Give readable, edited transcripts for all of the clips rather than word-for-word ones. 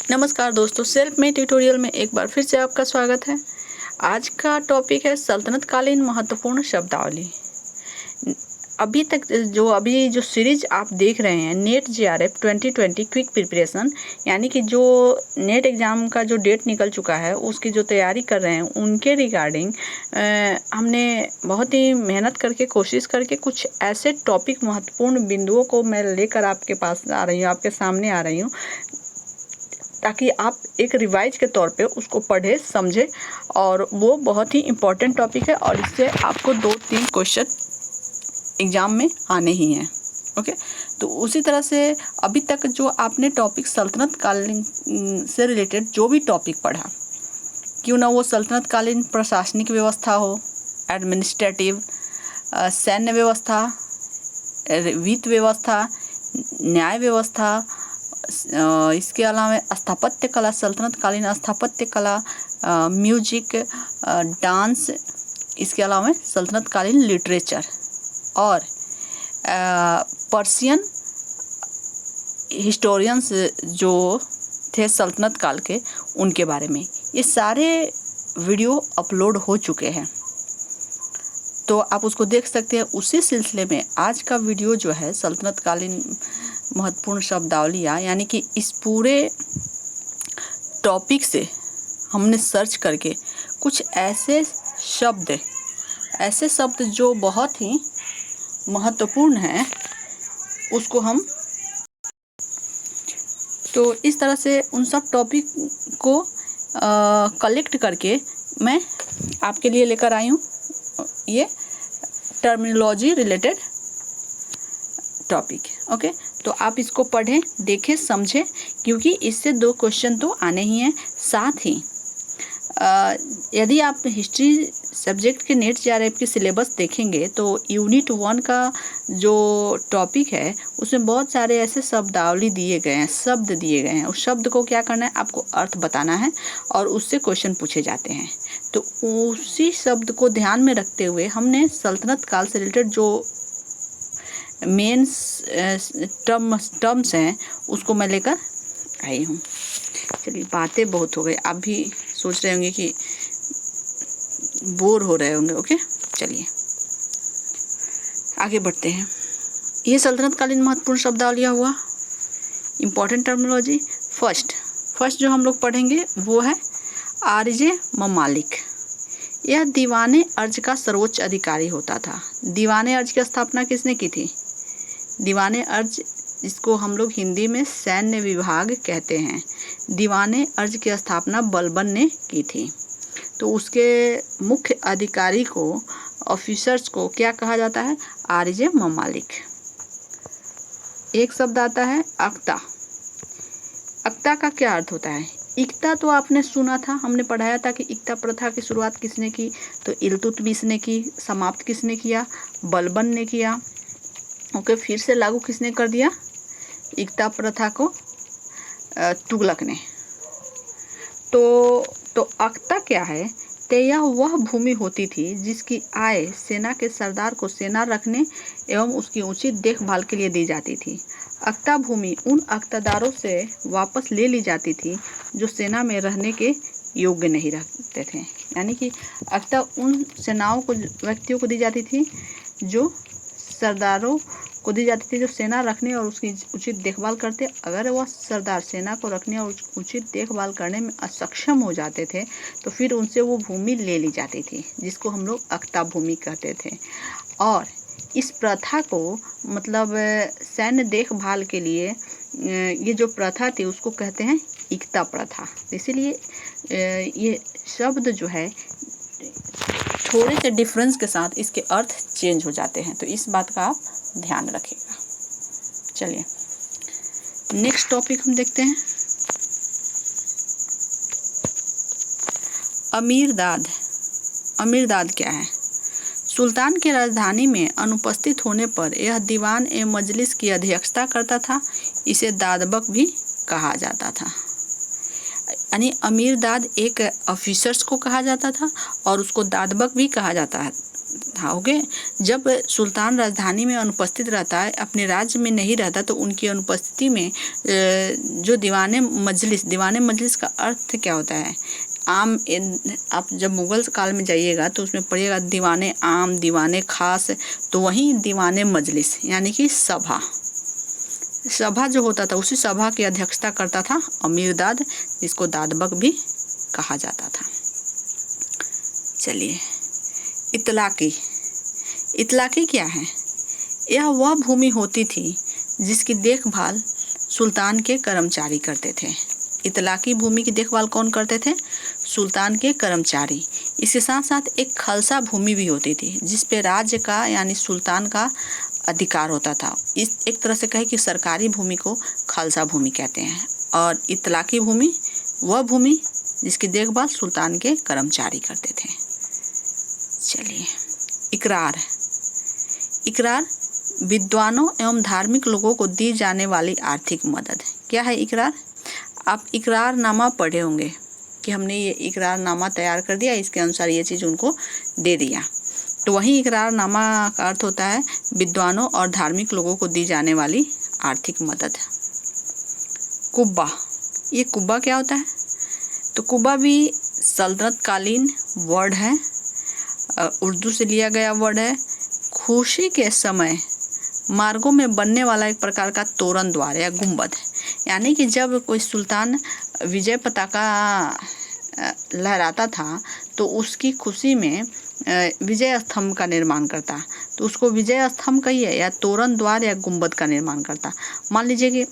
नमस्कार दोस्तों, self made tutorial में एक बार फिर से आपका स्वागत है। आज का टॉपिक है सल्तनत कालीन महत्वपूर्ण शब्दावली। अभी जो सीरीज आप देख रहे हैं नेट JRF 2020 क्विक प्रिपरेशन, यानी कि जो नेट एग्ज़ाम का जो डेट निकल चुका है उसकी जो तैयारी कर रहे हैं उनके रिगार्डिंग हमने बहुत ही मेहनत करके कोशिश करके कुछ ऐसे टॉपिक महत्वपूर्ण बिंदुओं को मैं लेकर आपके पास आ रही हूँ, आपके सामने आ रही हूँ, ताकि आप एक रिवाइज के तौर पे उसको पढ़े समझे। और वो बहुत ही इम्पोर्टेंट टॉपिक है और इससे आपको 2-3 क्वेश्चन एग्ज़ाम में आने ही हैं। ओके, तो उसी तरह से अभी तक जो आपने टॉपिक सल्तनत कालीन से रिलेटेड जो भी टॉपिक पढ़ा, क्यों ना वो सल्तनत कालीन प्रशासनिक व्यवस्था हो, एडमिनिस्ट्रेटिव, सैन्य व्यवस्था, वित्त व्यवस्था, न्याय व्यवस्था, इसके अलावा स्थापत्य कला, सल्तनत कालीन स्थापत्य कला, म्यूजिक, डांस, इसके अलावा सल्तनत कालीन लिटरेचर और पर्शियन हिस्टोरियंस जो थे सल्तनत काल के, उनके बारे में ये सारे वीडियो अपलोड हो चुके हैं, तो आप उसको देख सकते हैं। उसी सिलसिले में आज का वीडियो जो है सल्तनत कालीन महत्वपूर्ण शब्दावलियाँ, यानी कि इस पूरे टॉपिक से हमने सर्च करके कुछ ऐसे शब्द जो बहुत ही महत्वपूर्ण हैं उसको हम, तो इस तरह से उन सब टॉपिक को कलेक्ट करके मैं आपके लिए लेकर आई हूँ ये टर्मिनोलॉजी रिलेटेड टॉपिक। ओके, तो आप इसको पढ़ें, देखें, समझें, क्योंकि इससे 2 क्वेश्चन तो आने ही हैं। साथ ही यदि आप हिस्ट्री सब्जेक्ट के नेट JRF के सिलेबस देखेंगे तो यूनिट 1 का जो टॉपिक है उसमें बहुत सारे ऐसे शब्दावली दिए गए हैं, शब्द दिए गए हैं। उस शब्द को क्या करना है, आपको अर्थ बताना है और उससे क्वेश्चन पूछे जाते हैं। तो उसी शब्द को ध्यान में रखते हुए हमने सल्तनत काल से रिलेटेड जो मेन टर्म्स हैं उसको मैं लेकर आई हूँ। चलिए, बातें बहुत हो गई, आप भी सोच रहे होंगे कि बोर हो रहे होंगे। ओके, चलिए आगे बढ़ते हैं। ये सल्तनत कालीन महत्वपूर्ण शब्दावलियाँ हुआ, इम्पोर्टेंट टर्मिनोलॉजी। फर्स्ट जो हम लोग पढ़ेंगे वो है आरजे ममालिक। यह दीवाने अर्ज का सर्वोच्च अधिकारी होता था। दीवाने अर्ज की स्थापना किसने की थी? दीवाने अर्ज, जिसको हम लोग हिंदी में सैन्य विभाग कहते हैं, दीवाने अर्ज की स्थापना बलबन ने की थी। तो उसके मुख्य अधिकारी को, ऑफिसर्स को क्या कहा जाता है? आरजे ममालिक। एक शब्द आता है अक्ता। अक्ता का क्या अर्थ होता है? इक्ता तो आपने सुना था, हमने पढ़ाया था कि इक्ता प्रथा की शुरुआत किसने की? तो इल्तुतमिश ने की। समाप्त किसने किया? बलबन ने किया। ओके, फिर से लागू किसने कर दिया इक्ता प्रथा को? तुगलक ने। तो अक्ता क्या है? तो यह वह भूमि होती थी जिसकी आय सेना के सरदार को सेना रखने एवं उसकी उचित देखभाल के लिए दी जाती थी। अक्ता भूमि उन अक्तादारों से वापस ले ली जाती थी जो सेना में रहने के योग्य नहीं रखते थे। यानी कि अक्ता उन सेनाओं को, व्यक्तियों को दी जाती थी, जो सरदारों को दी जाती थी, जो सेना रखने और उसकी उचित देखभाल करते। अगर वह सरदार सेना को रखने और उचित देखभाल करने में असक्षम हो जाते थे तो फिर उनसे वो भूमि ले ली जाती थी, जिसको हम लोग अक्ता भूमि कहते थे। और इस प्रथा को, मतलब सैन्य देखभाल के लिए ये जो प्रथा थी उसको कहते हैं इक्ता प्रथा। इसीलिए ये शब्द जो है थोड़े से डिफरेंस के साथ इसके अर्थ चेंज हो जाते हैं, तो इस बात का आप ध्यान रखिएगा। चलिए नेक्स्ट टॉपिक हम देखते हैं। अमीरदाद। अमीरदाद क्या है? सुल्तान की राजधानी में अनुपस्थित होने पर यह दीवान ए मजलिस की अध्यक्षता करता था। इसे दादबक भी कहा जाता था। यानी अमीरदाद एक ऑफिसर्स को कहा जाता था और उसको दादबक भी कहा जाता था। ओके, जब सुल्तान राजधानी में अनुपस्थित रहता है, अपने राज्य में नहीं रहता, तो उनकी अनुपस्थिति में जो दीवाने मजलिस का अर्थ क्या होता है? आम, आप जब मुगल काल में जाइएगा तो उसमें पढ़िएगा दीवाने आम, दीवाने खास, तो वहीं दीवाने मजलिस यानी कि सभा जो होता था, उसी सभा की अध्यक्षता करता था अमीरदाद, जिसको दादबक भी कहा जाता था। चलिए, इतलाकी क्या है? यह वह भूमि होती थी जिसकी देखभाल सुल्तान के कर्मचारी करते थे। इतलाकी भूमि की देखभाल कौन करते थे? सुल्तान के कर्मचारी। इसके साथ साथ एक खालसा भूमि भी होती थी जिस पे राज्य का यानी सुल्तान का अधिकार होता था। इस एक तरह से कहे कि सरकारी भूमि को खालसा भूमि कहते हैं, और इतलाकी भूमि वह भूमि जिसकी देखभाल सुल्तान के कर्मचारी करते थे। चलिए, इकरार विद्वानों एवं धार्मिक लोगों को दी जाने वाली आर्थिक मदद। क्या है इकरार? आप इकरारनामा पढ़े होंगे कि हमने ये इकरारनामा तैयार कर दिया, इसके अनुसार ये चीज़ उनको दे दिया, तो वही इकरारनामा का अर्थ होता है विद्वानों और धार्मिक लोगों को दी जाने वाली आर्थिक मदद। कुब्बा, ये कुब्बा क्या होता है? तो कुब्बा भी सल्तनत कालीन वर्ड है, उर्दू से लिया गया वर्ड है। खुशी के समय मार्गों में बनने वाला एक प्रकार का तोरण द्वार या गुंबद, यानी कि जब कोई सुल्तान विजय पताका लहराता था तो उसकी खुशी में विजय स्तंभ का निर्माण करता, तो उसको विजय स्तंभ कहिए या तोरण द्वार या गुंबद का निर्माण करता। मान लीजिए कि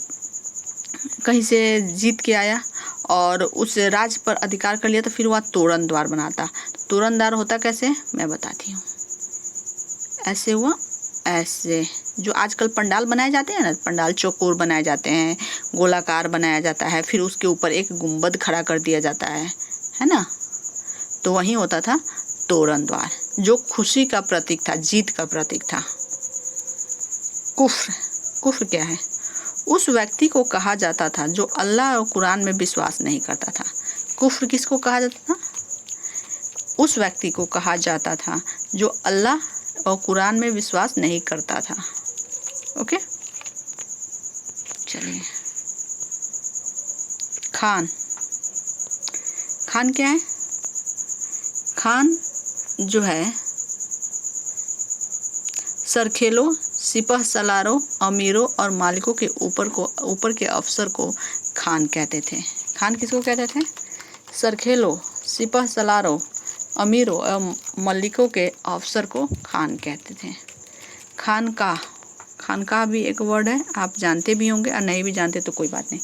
कहीं से जीत के आया और उस राज्य पर अधिकार कर लिया, तो फिर वह तोरण द्वार बनाता। तोरण द्वार होता कैसे, मैं बताती हूँ। ऐसे हुआ, ऐसे जो आजकल पंडाल बनाए जाते हैं ना, पंडाल चौकोर बनाए जाते हैं, गोलाकार बनाया जाता है, फिर उसके ऊपर एक गुंबद खड़ा कर दिया जाता है ना, तो वही होता था तोरण द्वार, जो खुशी का प्रतीक था, जीत का प्रतीक था। कुफ्र क्या है? उस व्यक्ति को कहा जाता था जो अल्लाह और कुरान में विश्वास नहीं करता था। कुफ्र किसको कहा जाता था? उस व्यक्ति को कहा जाता था जो अल्लाह और कुरान में विश्वास नहीं करता था। ओके, चलिए, खान क्या है? खान जो है सरखेलों, सिपह सलारों, अमीरों और मालिकों के ऊपर के अफसर को खान कहते थे। खान किसको कहते थे? सरखेलों, सिपह सलारों, अमीरों और मलिकों के अफसर को खान कहते थे। खानकाह भी एक वर्ड है, आप जानते भी होंगे और नहीं भी जानते तो कोई बात नहीं।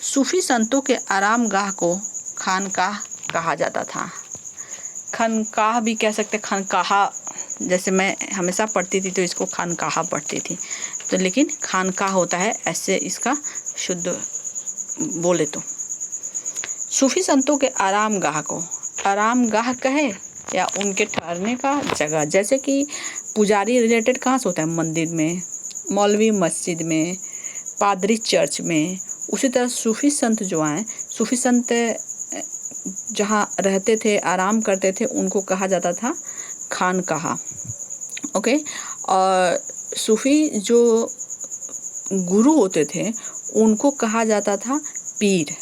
सूफी संतों के आराम गाह को खानकाह कहा जाता था। खानकाह भी कह सकते, खानकाहा, जैसे मैं हमेशा पढ़ती थी तो इसको खानकाहा पढ़ती थी, तो लेकिन खानकाह होता है, ऐसे इसका शुद्ध बोले तो। सूफी संतों के आराम गाह को आराम गाह कहे या उनके ठहरने का जगह, जैसे कि पुजारी रिलेटेड कहाँ से होता है? मंदिर में, मौलवी मस्जिद में, पादरी चर्च में। उसी तरह सूफी संत जो आए, सूफी संत जहाँ रहते थे, आराम करते थे, उनको कहा जाता था खानकाहा। ओके, और सूफी जो गुरु होते थे उनको कहा जाता था पीर,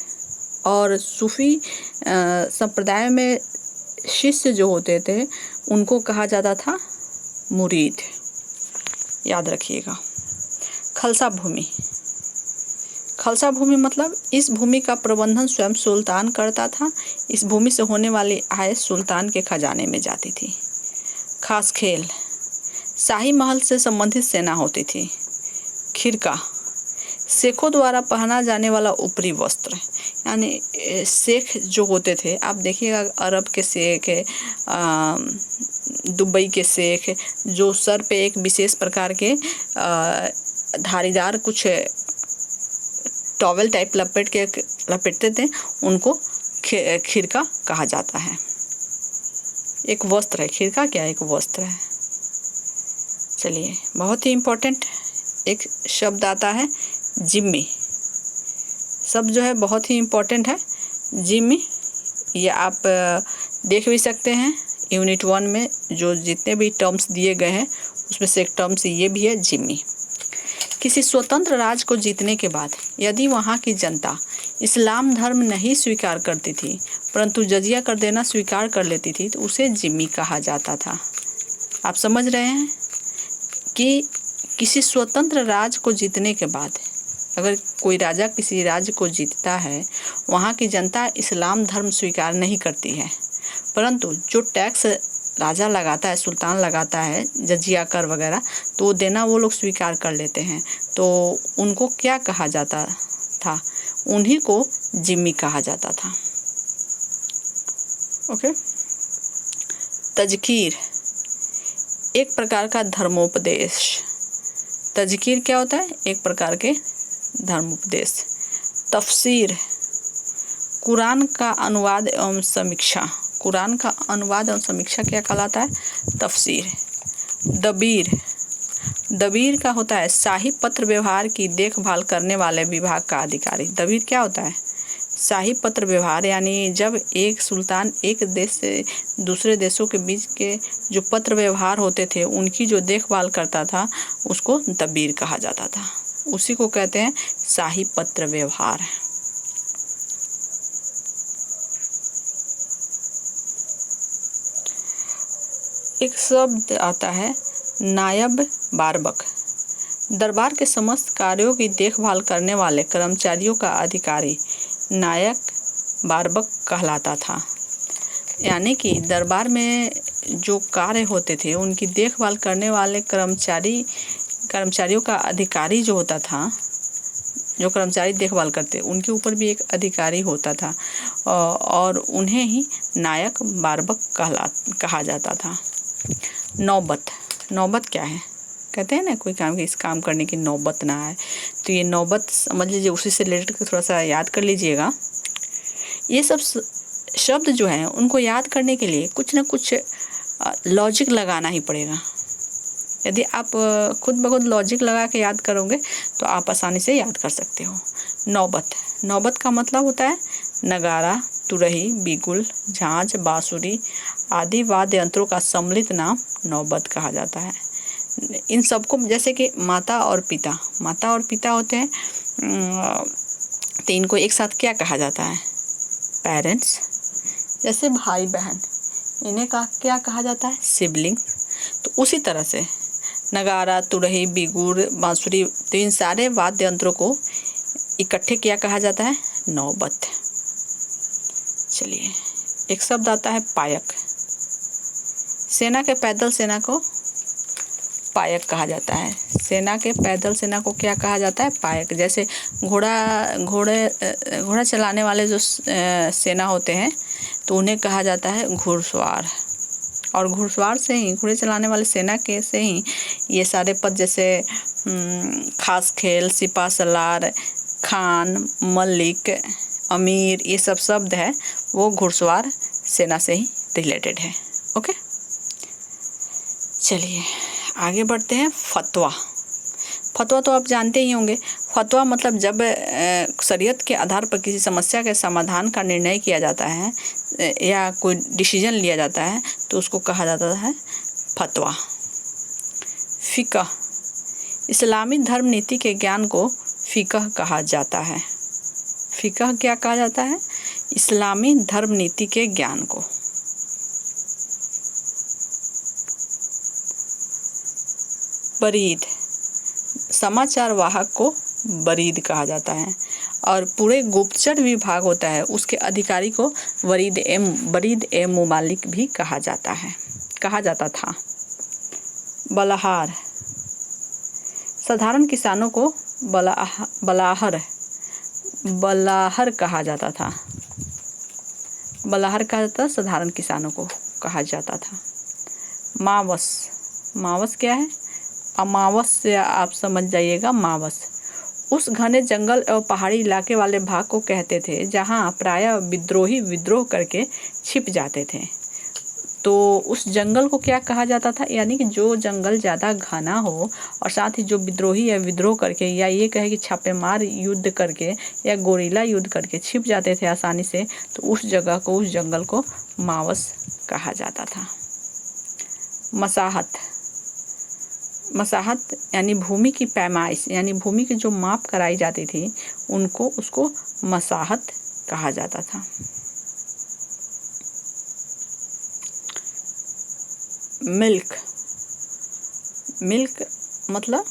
और सूफी संप्रदाय में शिष्य जो होते थे उनको कहा जाता था मुरीद। याद रखिएगा। खालसा भूमि मतलब इस भूमि का प्रबंधन स्वयं सुल्तान करता था। इस भूमि से होने वाली आय सुल्तान के खजाने में जाती थी। खास खेल, शाही महल से संबंधित सेना होती थी। खिरका, शेखों द्वारा पहना जाने वाला ऊपरी वस्त्र, यानी शेख जो होते थे, आप देखिएगा अरब के शेख, दुबई के शेख, जो सर पे एक विशेष प्रकार के धारीदार कुछ टॉवेल टाइप लपेटते थे, उनको खिरका कहा जाता है। एक वस्त्र है, खिरका क्या है? एक वस्त्र है। चलिए, बहुत ही इम्पोर्टेंट एक शब्द आता है जिम्मी। शब्द जो है बहुत ही इम्पोर्टेंट है, जिम्मी। ये आप देख भी सकते हैं, यूनिट 1 में जो जितने भी टर्म्स दिए गए हैं उसमें से एक टर्म्स ये भी है जिम्मी। किसी स्वतंत्र राज्य को जीतने के बाद यदि वहाँ की जनता इस्लाम धर्म नहीं स्वीकार करती थी परंतु जजिया कर देना स्वीकार कर लेती थी तो उसे जिम्मी कहा जाता था। आप समझ रहे हैं कि किसी स्वतंत्र राज्य को जीतने के बाद अगर कोई राजा किसी राज्य को जीतता है, वहाँ की जनता इस्लाम धर्म स्वीकार नहीं करती है परंतु जो टैक्स राजा लगाता है, सुल्तान लगाता है, जजिया कर वगैरह, तो वो देना वो लोग स्वीकार कर लेते हैं। तो उनको क्या कहा जाता था? उन्हीं को जिम्मी कहा जाता था। ओके। तज़कीर एक प्रकार का धर्मोपदेश। तज़कीर क्या होता है? एक प्रकार के धर्मोपदेश। तफसीर कुरान का अनुवाद एवं समीक्षा। कुरान का अनुवाद एवं समीक्षा क्या कहलाता है? तफसीर। दबीर दबीर का होता है शाही पत्र व्यवहार की देखभाल करने वाले विभाग का अधिकारी। दबीर क्या होता है? शाही पत्र व्यवहार, यानी जब एक सुल्तान एक देश से दूसरे देशों के बीच के जो पत्र व्यवहार होते थे उनकी जो देखभाल करता था उसको दबीर कहा जाता था। उसी को कहते हैं शाही पत्र व्यवहार। एक शब्द आता है नायब बारबक। दरबार के समस्त कार्यों की देखभाल करने वाले कर्मचारियों का अधिकारी नायक बारबक कहलाता था। यानी कि दरबार में जो कार्य होते थे उनकी देखभाल करने वाले कर्मचारियों का अधिकारी जो होता था, जो कर्मचारी देखभाल करते उनके ऊपर भी एक अधिकारी होता था और उन्हें ही नायक बारबक कहा जाता था। नौबत क्या है? कहते हैं ना कोई काम की इस काम करने की नौबत ना आए, तो ये नौबत समझ लीजिए, उसी से रिलेटेड थोड़ा सा याद कर लीजिएगा। ये सब शब्द जो हैं उनको याद करने के लिए कुछ ना कुछ लॉजिक लगाना ही पड़ेगा। यदि आप खुद ब खुद लॉजिक लगा के याद करोगे तो आप आसानी से याद कर सकते हो। नौबत का मतलब होता है नगारा, तुरही, बिगुल, झांझ, बांसुरी आदि वाद्य यंत्रों का सम्मिलित नाम नौबत कहा जाता है। इन सबको जैसे कि माता और पिता होते हैं, तो इनको एक साथ क्या कहा जाता है? पेरेंट्स। जैसे भाई बहन, इन्हें क्या कहा जाता है? सिबलिंग्स। तो उसी तरह से नगारा, तुरही, बिगुल, बांसुरी, तो इन सारे वाद्य यंत्रों को इकट्ठे क्या कहा जाता है? नौबत। चलिए, एक शब्द आता है पायक। सेना के पैदल सेना को पायक कहा जाता है। सेना के पैदल सेना को क्या कहा जाता है? पायक। जैसे घोड़ा चलाने वाले जो सेना होते हैं तो उन्हें कहा जाता है घुड़सवार। और घुड़सवार से ही, घोड़े चलाने वाले सेना के से ही ये सारे पद जैसे खास खेल, सिपा सलार, खान, मलिक, अमीर, ये सब शब्द है वो घुड़सवार सेना से ही रिलेटेड है। ओके, चलिए आगे बढ़ते हैं। फतवा तो आप जानते ही होंगे। फतवा मतलब जब शरीयत के आधार पर किसी समस्या के समाधान का निर्णय किया जाता है या कोई डिसीजन लिया जाता है तो उसको कहा जाता है फतवा। फ़िक़ह इस्लामी धर्म नीति के ज्ञान को फ़िक़ह कहा जाता है। फ़िक़ह क्या कहा जाता है? इस्लामी धर्म नीति के ज्ञान को। बरीद समाचार वाहक को बरीद कहा जाता है और पूरे गुप्तचर विभाग होता है उसके अधिकारी को बरीद ए मुमालिक भी कहा जाता था। बलाहार साधारण किसानों को बलाहर कहा जाता था। साधारण किसानों को कहा जाता था। मावस क्या है? अमावस से आप समझ जाइएगा। मावस उस घने जंगल और पहाड़ी इलाके वाले भाग को कहते थे जहां प्रायः विद्रोही विद्रोह करके छिप जाते थे। तो उस जंगल को क्या कहा जाता था? यानी कि जो जंगल ज़्यादा घना हो और साथ ही जो विद्रोही या विद्रोह करके या ये कहे कि छापेमार युद्ध करके या गोरिल्ला युद्ध करके छिप जाते थे आसानी से, तो उस जंगल को मावस कहा जाता था। मसाहत, मसाहत यानी भूमि की पैमाइश, यानी भूमि की जो माप कराई जाती थी उसको मसाहत कहा जाता था। मिल्क, मिल्क मतलब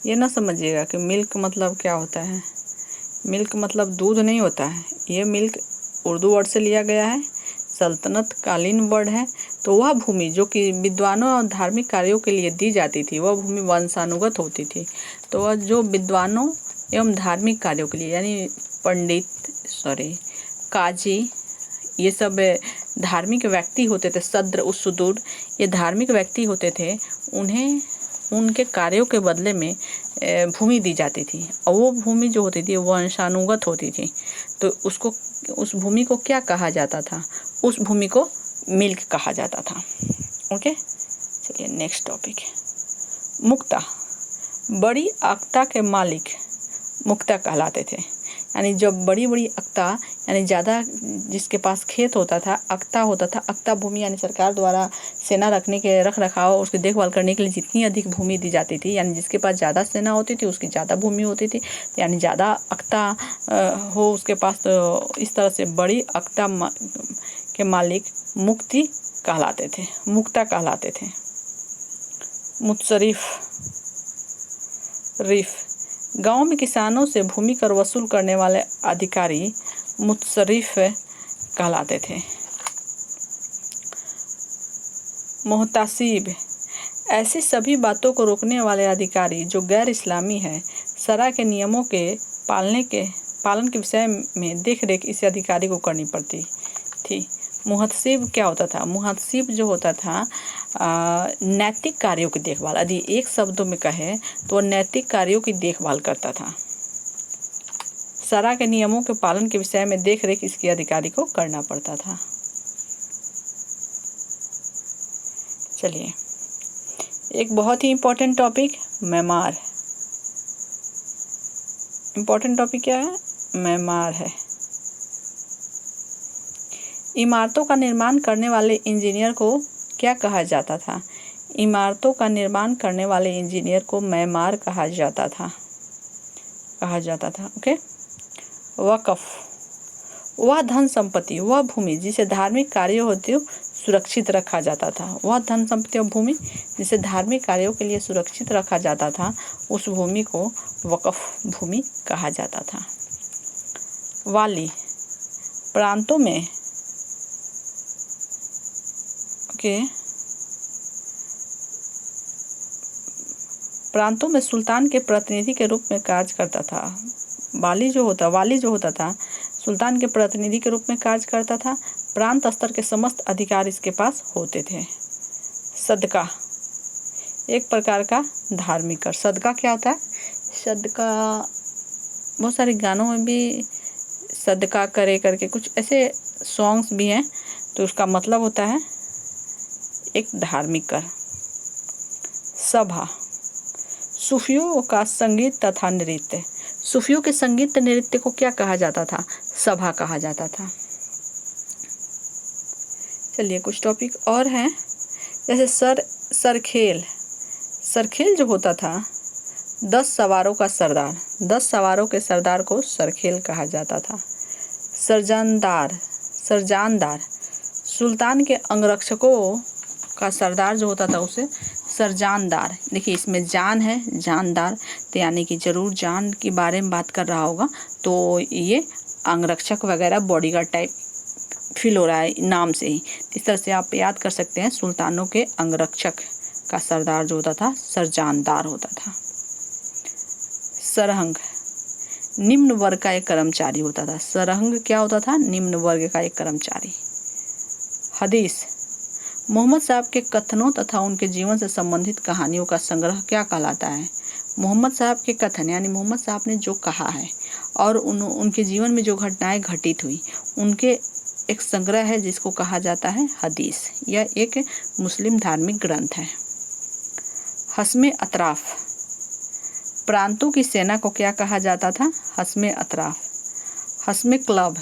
ये ना समझिएगा कि मिल्क मतलब क्या होता है। मिल्क मतलब दूध नहीं होता है। ये मिल्क उर्दू वर्ड से लिया गया है, सल्तनत कालीन वर्ड है। तो वह भूमि जो कि विद्वानों और धार्मिक कार्यों के लिए दी जाती थी, वह भूमि वंशानुगत होती थी। तो वह जो विद्वानों एवं धार्मिक कार्यों के लिए, यानी काजी, ये सब धार्मिक व्यक्ति होते थे। सद्र उसुदूर, ये धार्मिक व्यक्ति होते थे। उन्हें उनके कार्यों के बदले में भूमि दी जाती थी, और वो भूमि जो होती थी वो वंशानुगत होती थी। तो उस भूमि को क्या कहा जाता था? उस भूमि को मिल्क कहा जाता था। ओके, चलिए नेक्स्ट टॉपिक। मुक्ता, बड़ी अक्ता के मालिक मुक्ता कहलाते थे। यानी जब बड़ी बड़ी अक्ता, यानी ज़्यादा जिसके पास खेत होता था, अक्ता होता था। अक्ता भूमि यानी सरकार द्वारा सेना रखने के रख रखाव उसकी देखभाल करने के लिए जितनी अधिक भूमि दी जाती थी, यानी जिसके पास ज़्यादा सेना होती थी उसकी ज़्यादा भूमि होती थी, यानी ज़्यादा अक्ता हो उसके पास। तो इस तरह से बड़ी अक्ता के मालिक मुक्ति कहलाते थे, मुक्ता कहलाते थे। मुत्सरिफ, रिफ, गांव में किसानों से भूमि कर वसूल करने वाले अधिकारी मुत्सरिफ कहलाते थे। मोहतासिब, ऐसी सभी बातों को रोकने वाले अधिकारी जो गैर इस्लामी है। शरा के नियमों के पालन के विषय में देख रेख इस अधिकारी को करनी पड़ती थी। मुहतसिब क्या होता था? मुहतसिब जो होता था नैतिक कार्यों की देखभाल, यदि एक शब्दों में कहे तो नैतिक कार्यों की देखभाल करता था। शरा के नियमों के पालन के विषय में देख रेख इसके अधिकारी को करना पड़ता था। चलिए, एक बहुत ही इम्पोर्टेंट टॉपिक, मेमार। इम्पोर्टेंट टॉपिक क्या है? मेमार है। इमारतों का निर्माण करने वाले इंजीनियर को क्या कहा जाता था? इमारतों का निर्माण करने वाले इंजीनियर को मेमार कहा जाता था। ओके। वक़्फ़, वह धन संपत्ति, वह भूमि जिसे धार्मिक कार्य हेतु सुरक्षित रखा जाता था। वह धन संपत्ति और भूमि जिसे धार्मिक कार्यों के लिए सुरक्षित रखा जाता था, उस भूमि को वक़्फ़ भूमि कहा जाता था। वाली, प्रांतों में प्रांतों में सुल्तान के प्रतिनिधि के रूप में कार्य करता था। वाली जो होता था सुल्तान के प्रतिनिधि के रूप में कार्य करता था। प्रांत स्तर के समस्त अधिकार इसके पास होते थे। सदका, एक प्रकार का धार्मिक कर। सदका क्या होता है? सदका बहुत सारे गानों में भी सदका करे करके कुछ ऐसे सॉन्ग्स भी हैं, तो उसका मतलब होता है एक धार्मिक कर। सभा, सूफियों का संगीत तथा नृत्य। सूफियों के संगीत नृत्य को क्या कहा जाता था? सभा कहा जाता था। चलिए कुछ टॉपिक और हैं, जैसे सरखेल। सरखेल जो होता था 10 सवारों का सरदार, 10 सवारों के सरदार को सरखेल कहा जाता था। सरजानदार, सुल्तान के अंगरक्षकों का सरदार जो होता था उसे सरजानदार। देखिए इसमें जान है, जानदार, तो यानी कि जरूर जान के बारे में बात कर रहा होगा। तो ये अंगरक्षक वगैरह बॉडीगार्ड टाइप फील हो रहा है नाम से ही। इस तरह से आप याद कर सकते हैं, सुल्तानों के अंगरक्षक का सरदार जो होता था सरजानदार होता था। सरहंग, निम्न वर्ग का एक कर्मचारी होता था। सरहंग क्या होता था? निम्न वर्ग का एक कर्मचारी। हदीस, मोहम्मद साहब के कथनों तथा उनके जीवन से संबंधित कहानियों का संग्रह क्या कहलाता है? मोहम्मद साहब के कथन यानी मोहम्मद साहब ने जो कहा है और उनके जीवन में जो घटनाएं घटित हुई, उनके एक संग्रह है जिसको कहा जाता है हदीस। यह एक मुस्लिम धार्मिक ग्रंथ है। हस्मे अतराफ, प्रांतों की सेना को क्या कहा जाता था? हस्मे अतराफ। हस्मे क्लब,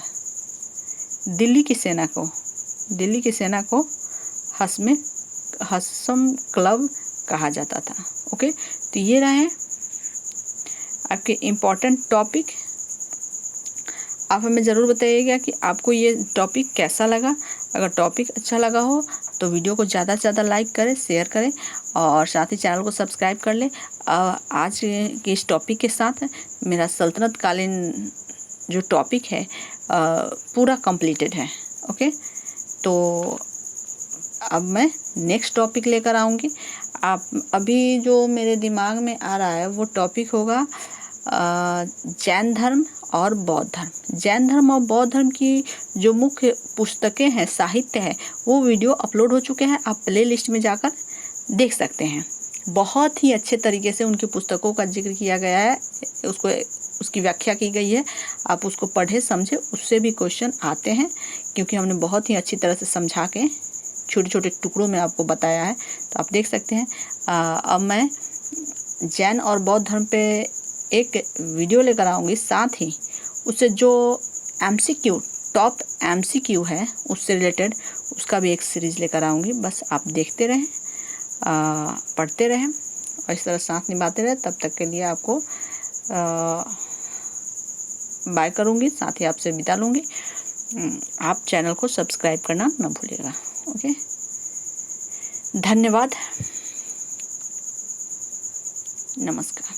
दिल्ली की सेना को दिल्ली की सेना को हसम क्लब कहा जाता था। ओके, तो ये रहे आपके इम्पोर्टेंट टॉपिक। आप हमें ज़रूर बताइएगा कि आपको ये टॉपिक कैसा लगा। अगर टॉपिक अच्छा लगा हो तो वीडियो को ज़्यादा से ज़्यादा लाइक करें, शेयर करें और साथ ही चैनल को सब्सक्राइब कर लें। आज के इस टॉपिक के साथ मेरा सल्तनत कालीन जो टॉपिक है पूरा कंप्लीटेड है। ओके, तो अब मैं नेक्स्ट टॉपिक लेकर आऊँगी। आप अभी जो मेरे दिमाग में आ रहा है वो टॉपिक होगा जैन धर्म और बौद्ध धर्म। जैन धर्म और बौद्ध धर्म की जो मुख्य पुस्तकें हैं, साहित्य है, वो वीडियो अपलोड हो चुके हैं। आप प्ले लिस्ट में जाकर देख सकते हैं। बहुत ही अच्छे तरीके से उनकी पुस्तकों का जिक्र किया गया है, उसकी व्याख्या की गई है। आप उसको पढ़े समझे, उससे भी क्वेश्चन आते हैं क्योंकि हमने बहुत ही अच्छी तरह से समझा के छोटे छोटे टुकड़ों में आपको बताया है, तो आप देख सकते हैं। अब मैं जैन और बौद्ध धर्म पे एक वीडियो लेकर आऊँगी, साथ ही उससे जो MCQ टॉप MCQ है उससे रिलेटेड उसका भी एक सीरीज़ लेकर आऊँगी। बस आप देखते रहें, पढ़ते रहें और इस तरह साथ निभाते रहें। तब तक के लिए आपको बाय करूँगी, साथ ही आपसे विदा लूँगी। आप चैनल को सब्सक्राइब करना ना भूलिएगा। ओके, धन्यवाद, नमस्कार।